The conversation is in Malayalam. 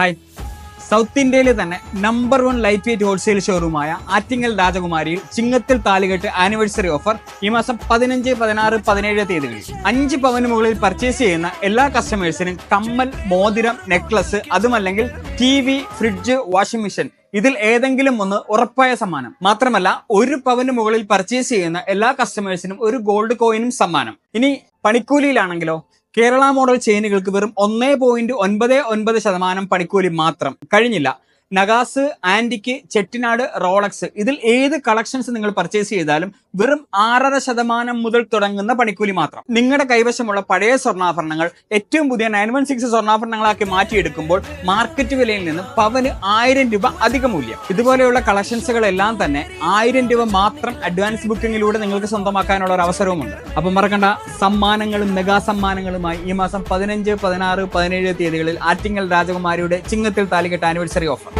ഹായ്. സൗത്ത് ഇന്ത്യയിലെ തന്നെ നമ്പർ 1 ലൈറ്റ് വെയിറ്റ് ഹോൾസെയിൽ ഷോറൂമായ ആറ്റിങ്ങൽ രാജകുമാരിയിൽ ചിങ്ങത്തിൽ താലികെട്ട് ആനിവേഴ്സറി ഓഫർ ഈ മാസം 15, 16, 17 തീയതികളിൽ 5 പവന് മുകളിൽ പർച്ചേസ് ചെയ്യുന്ന എല്ലാ കസ്റ്റമേഴ്സിനും കമ്മൽ, മോതിരം, നെക്ലസ്, അതുമല്ലെങ്കിൽ TV, ഫ്രിഡ്ജ്, വാഷിംഗ് മെഷീൻ ഇതിൽ ഏതെങ്കിലും ഒന്ന് ഉറപ്പായ സമ്മാനം. മാത്രമല്ല 1 പവന് മുകളിൽ പർച്ചേസ് ചെയ്യുന്ന എല്ലാ കസ്റ്റമേഴ്സിനും ഒരു ഗോൾഡ് കോയിനും സമ്മാനം. ഇനി പണിക്കൂലിയിലാണെങ്കിലോ കേരള മോഡൽ ചെയിനുകൾക്ക് വെറും 1.99% പണിക്കൂലി മാത്രം. കഴിഞ്ഞില്ല, നഗാസ്, ആന്റിക്ക്, ചെട്ടിനാട്, റോളക്സ് ഇതിൽ ഏത് കളക്ഷൻസ് നിങ്ങൾ പർച്ചേസ് ചെയ്താലും വെറും 6.5% മുതൽ തുടങ്ങുന്ന പണിക്കൂലി മാത്രം. നിങ്ങളുടെ കൈവശമുള്ള പഴയ സ്വർണ്ണാഭരണങ്ങൾ ഏറ്റവും പുതിയ 916 സ്വർണ്ണാഭരണങ്ങളാക്കി മാറ്റിയെടുക്കുമ്പോൾ മാർക്കറ്റ് വിലയിൽ നിന്ന് പവന് 1000 രൂപ അധിക മൂല്യം. ഇതുപോലെയുള്ള കളക്ഷൻസുകളെല്ലാം തന്നെ 1000 രൂപ മാത്രം അഡ്വാൻസ് ബുക്കിങ്ങിലൂടെ നിങ്ങൾക്ക് സ്വന്തമാക്കാനുള്ള ഒരു അവസരവുമുണ്ട്. അപ്പം മറക്കണ്ട, സമ്മാനങ്ങളും മെഗാ സമ്മാനങ്ങളുമായി ഈ മാസം 15, 16, 17 തീയതികളിൽ ആറ്റിങ്ങൽ രാജകുമാരിയുടെ ചിങ്ങത്തിൽ താലികെട്ട് ആനിവേഴ്സറി ഓഫർ.